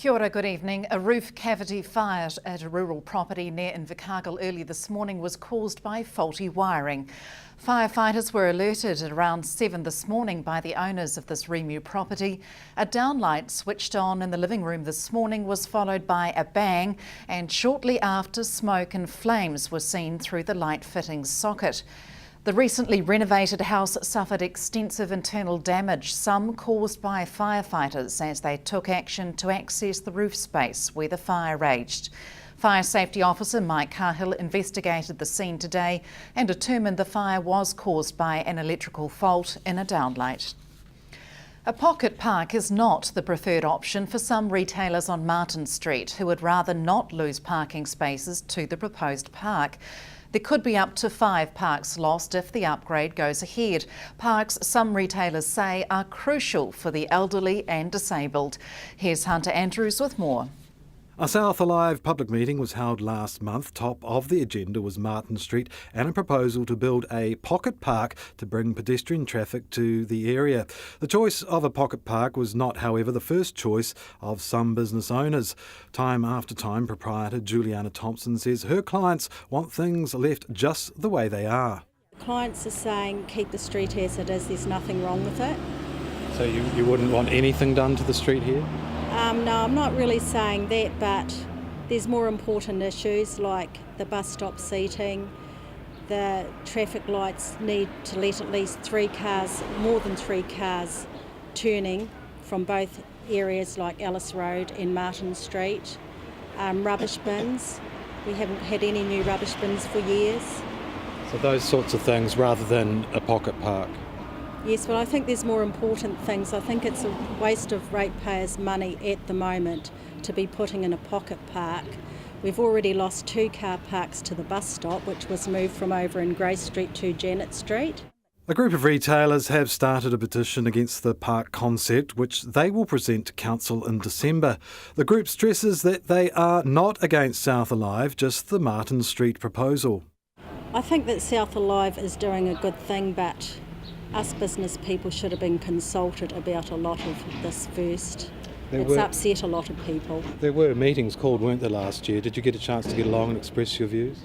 Kia ora, good evening. A roof cavity fire at a rural property near Invercargill early this morning was caused by faulty wiring. Firefighters were alerted at around 7 this morning by the owners of this Remu property. A downlight switched on in the living room this morning was followed by a bang, and shortly after, smoke and flames were seen through the light fitting socket. The recently renovated house suffered extensive internal damage, some caused by firefighters as they took action to access the roof space where the fire raged. Fire Safety Officer Mike Cahill investigated the scene today and determined the fire was caused by an electrical fault in a downlight. A pocket park is not the preferred option for some retailers on Martin Street who would rather not lose parking spaces to the proposed park. There could be up to 5 parks lost if the upgrade goes ahead. Parks, some retailers say, are crucial for the elderly and disabled. Here's Hunter Andrews with more. A South Alive public meeting was held last month. Top of the agenda was Martin Street and a proposal to build a pocket park to bring pedestrian traffic to the area. The choice of a pocket park was not, however, the first choice of some business owners. Time after time, proprietor Juliana Thompson says her clients want things left just the way they are. Clients are saying keep the street as it is, there's nothing wrong with it. So you wouldn't want anything done to the street here? No, I'm not really saying that, but there's more important issues like the bus stop seating. The traffic lights need to let at least 3 cars, more than 3 cars, turning from both areas like Ellis Road and Martin Street. Rubbish bins, we haven't had any new rubbish bins for years. So those sorts of things rather than a pocket park? Yes, well, I think there's more important things. I think it's a waste of ratepayers' money at the moment to be putting in a pocket park. We've already lost 2 car parks to the bus stop, which was moved from over in Grace Street to Janet Street. A group of retailers have started a petition against the park concept, which they will present to Council in December. The group stresses that they are not against South Alive, just the Martin Street proposal. I think that South Alive is doing a good thing, but us business people should have been consulted about a lot of this first. It's upset a lot of people. There were meetings called, weren't there, last year? Did you get a chance to get along and express your views?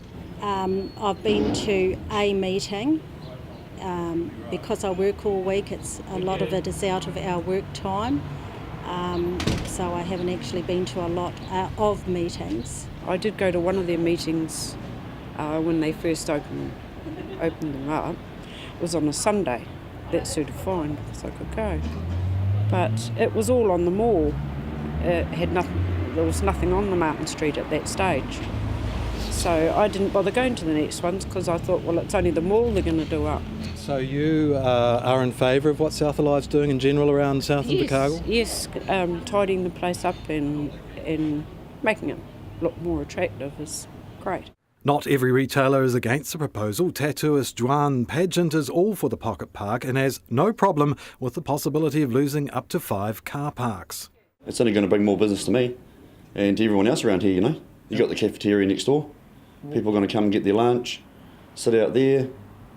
I've been to a meeting. Because I work all week, a lot of it is out of our work time. So I haven't actually been to a lot of meetings. I did go to one of their meetings when they first opened them up. It was on a Sunday. That suited fine because I could go. But it was all on the mall. There was nothing on the Martin Street at that stage. So I didn't bother going to the next ones because I thought, well, it's only the mall they're going to do up. So you are in favour of what South Alive's doing in general around South Invercargill? Yes, tidying the place up and making it look more attractive is great. Not every retailer is against the proposal. Tattooist Juan Pageant is all for the pocket park and has no problem with the possibility of losing up to 5 car parks. It's only going to bring more business to me and to everyone else around here, you know. You've got the cafeteria next door. People are going to come and get their lunch, sit out there,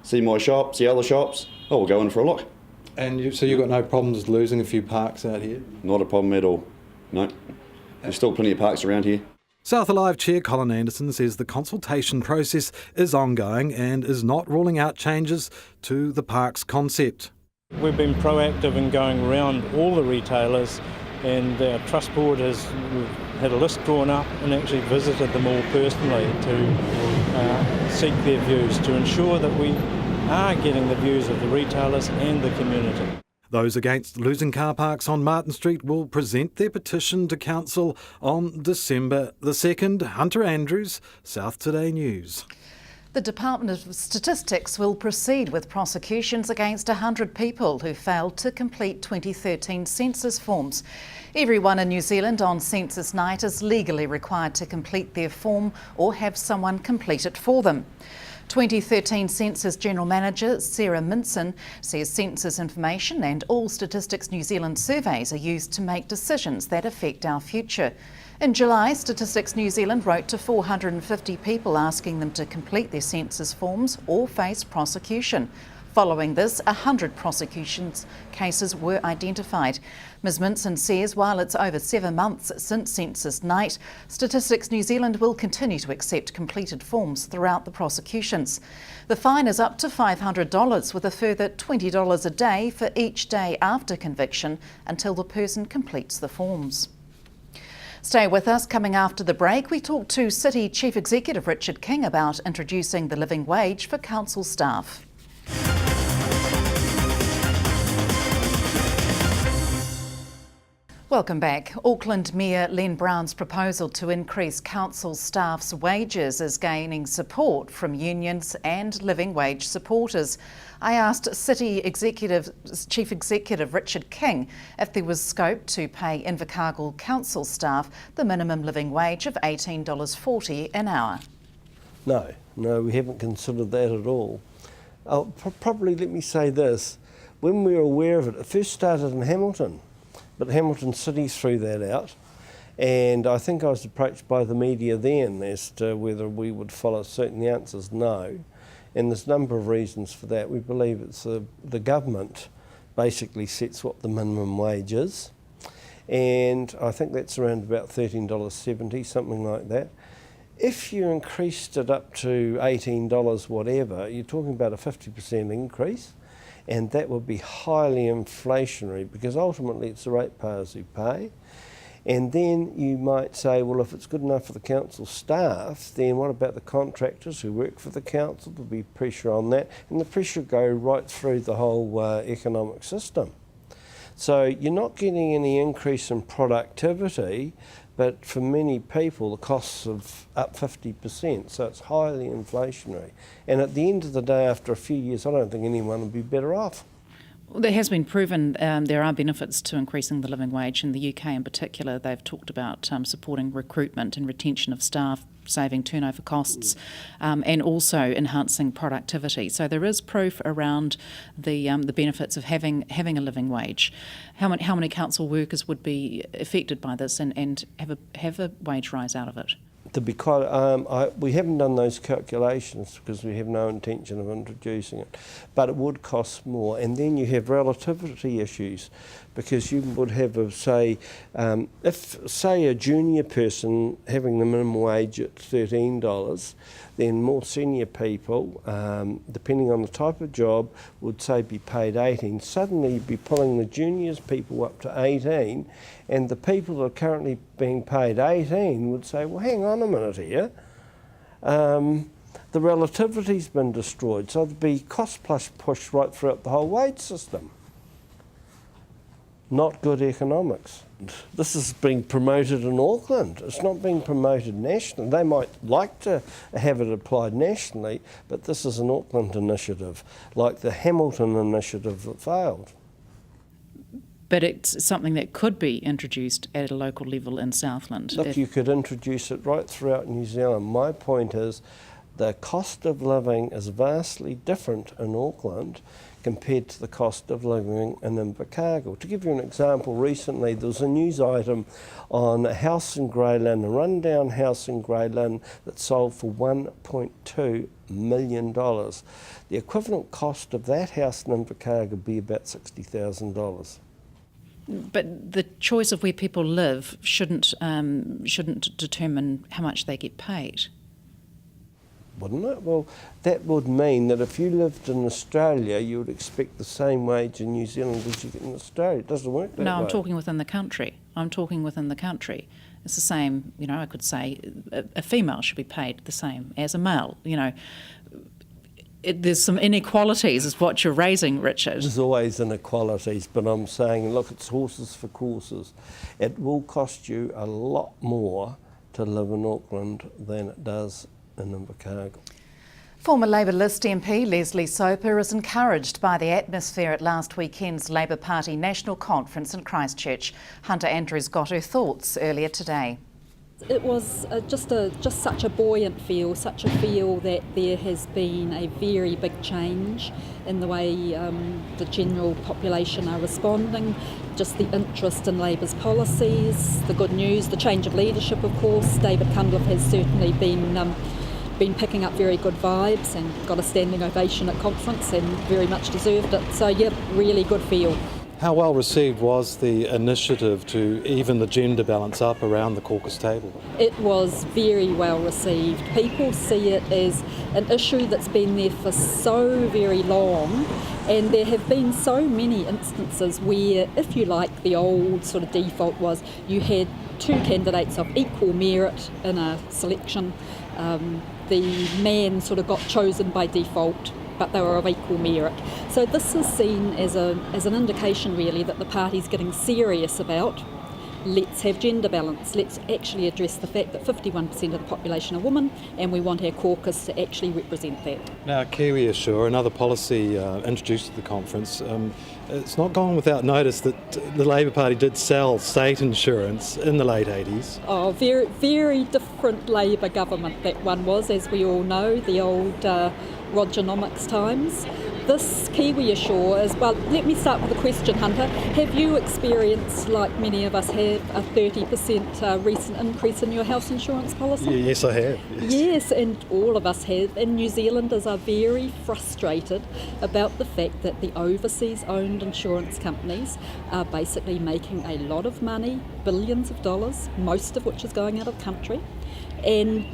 see my shop, see other shops. Oh, we'll go in for a look. And so you've got no problems losing a few parks out here? Not a problem at all, no. There's still plenty of parks around here. South Alive Chair Colin Anderson says the consultation process is ongoing and is not ruling out changes to the park's concept. We've been proactive in going around all the retailers, and our trust board has had a list drawn up and actually visited them all personally to seek their views, to ensure that we are getting the views of the retailers and the community. Those against losing car parks on Martin Street will present their petition to Council on December the 2nd. Hunter Andrews, South Today News. The Department of Statistics will proceed with prosecutions against 100 people who failed to complete 2013 census forms. Everyone in New Zealand on census night is legally required to complete their form or have someone complete it for them. 2013 Census General Manager Sarah Minson says census information and all Statistics New Zealand surveys are used to make decisions that affect our future. In July, Statistics New Zealand wrote to 450 people asking them to complete their census forms or face prosecution. Following this, 100 prosecutions cases were identified. Ms Minson says while it's over 7 months since census night, Statistics New Zealand will continue to accept completed forms throughout the prosecutions. The fine is up to $500 with a further $20 a day for each day after conviction until the person completes the forms. Stay with us. Coming after the break, we talk to City Chief Executive Richard King about introducing the living wage for council staff. Welcome back. Auckland Mayor Len Brown's proposal to increase council staff's wages is gaining support from unions and living wage supporters. I asked Chief Executive Richard King if there was scope to pay Invercargill council staff the minimum living wage of $18.40 an hour. No, we haven't considered that at all. Probably let me say this, when we were aware of it, it first started in Hamilton. But Hamilton City threw that out, and I think I was approached by the media then as to whether we would follow suit, and the answer is no. And there's a number of reasons for that. We believe it's the government basically sets what the minimum wage is, and I think that's around about $13.70, something like that. If you increased it up to $18 whatever, you're talking about a 50% increase. And that would be highly inflationary because ultimately it's the ratepayers who pay. And then you might say, well, if it's good enough for the council staff, then what about the contractors who work for the council? There'll be pressure on that, and the pressure will go right through the whole economic system. So you're not getting any increase in productivity, but for many people the costs are up 50%, so it's highly inflationary. And at the end of the day, after a few years, I don't think anyone will be better off. Well, there has been proven there are benefits to increasing the living wage. In the UK in particular, they've talked about supporting recruitment and retention of staff, saving turnover costs, and also enhancing productivity. So there is proof around the benefits of having a living wage. How many council workers would be affected by this and have a wage rise out of it? To be quite, we haven't done those calculations because we have no intention of introducing it, but it would cost more. And then you have relativity issues because you would have, if say a junior person having the minimum wage at $13, then more senior people, depending on the type of job, would say be paid 18. Suddenly you'd be pulling the juniors people up to 18, and the people that are currently being paid 18 would say, well, hang on a minute here. The relativity's been destroyed, so there'd be cost plus push right throughout the whole wage system. Not good economics. This is being promoted in Auckland. It's not being promoted nationally. They might like to have it applied nationally, but this is an Auckland initiative, like the Hamilton initiative that failed. But it's something that could be introduced at a local level in Southland. Look, you could introduce it right throughout New Zealand. My point is the cost of living is vastly different in Auckland compared to the cost of living in Invercargill. To give you an example, recently there was a news item on a house in Greyland, a rundown house in Greyland that sold for $1.2 million. The equivalent cost of that house in Invercargill would be about $60,000. But the choice of where people live shouldn't determine how much they get paid. Wouldn't it? Well, that would mean that if you lived in Australia, you would expect the same wage in New Zealand as you get in Australia. It doesn't work that way. No, I'm talking within the country. It's the same, I could say a female should be paid the same as a male, There's some inequalities is what you're raising, Richard. There's always inequalities, but I'm saying, look, it's horses for courses. It will cost you a lot more to live in Auckland than it does in Invercargill. Former Labour List MP Leslie Soper is encouraged by the atmosphere at last weekend's Labour Party National Conference in Christchurch. Hunter Andrews got her thoughts earlier today. It was just such a buoyant feel, such a feel that there has been a very big change in the way the general population are responding, just the interest in Labour's policies, the good news, the change of leadership, of course. David Cunliffe has certainly been been picking up very good vibes and got a standing ovation at conference and very much deserved it. So yeah, really good feel. How well received was the initiative to even the gender balance up around the caucus table? It was very well received. People see it as an issue that's been there for so very long, and there have been so many instances where, if you like, the old sort of default was you had two candidates of equal merit in a selection. The man sort of got chosen by default, but they were of equal merit. So this is seen as an indication really that the party's getting serious about let's have gender balance, let's actually address the fact that 51% of the population are women and we want our caucus to actually represent that. Now, Kiwi Assure, another policy introduced at the conference, it's not gone without notice that the Labour Party did sell state insurance in the late 80s. Oh, very, very different Labour government that one was, as we all know, the old Rogernomics times. This Kiwi Assure is, well, let me start with a question, Hunter. Have you experienced, like many of us have, a 30% recent increase in your house insurance policy? Yes, I have. Yes, and all of us have. And New Zealanders are very frustrated about the fact that the overseas owned insurance companies are basically making a lot of money, billions of dollars, most of which is going out of the country. And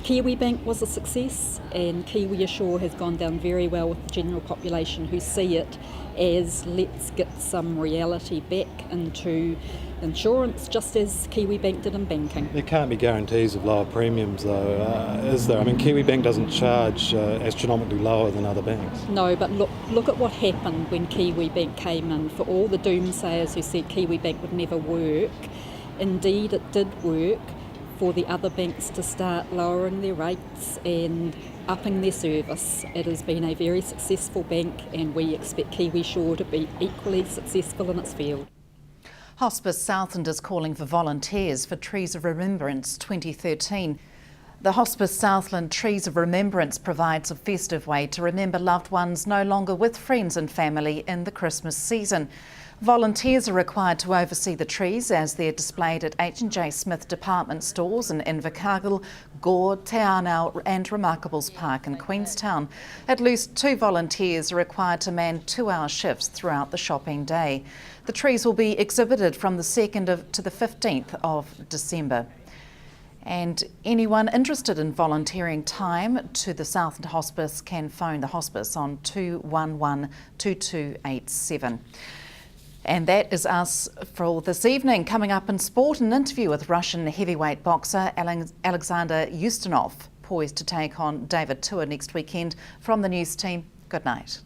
Kiwi Bank was a success, and Kiwi Assure has gone down very well with the general population who see it as let's get some reality back into insurance, just as Kiwi Bank did in banking. There can't be guarantees of lower premiums though, is there? I mean, Kiwi Bank doesn't charge astronomically lower than other banks. No, but look at what happened when Kiwi Bank came in. For all the doomsayers who said Kiwi Bank would never work, indeed it did work, for the other banks to start lowering their rates and upping their service. It has been a very successful bank and we expect Kiwi Assure to be equally successful in its field. Hospice Southland is calling for volunteers for Trees of Remembrance 2013. The Hospice Southland Trees of Remembrance provides a festive way to remember loved ones no longer with friends and family in the Christmas season. Volunteers are required to oversee the trees as they're displayed at H&J Smith department stores in Invercargill, Gore, Te Anau and Remarkables Park in Queenstown. At least 2 volunteers are required to man 2-hour shifts throughout the shopping day. The trees will be exhibited from the 2nd to the 15th of December. And anyone interested in volunteering time to the Southland Hospice can phone the hospice on 211 2287. And that is us for this evening. Coming up in sport, an interview with Russian heavyweight boxer Alexander Ustinov, poised to take on David Tua next weekend. From the news team, good night.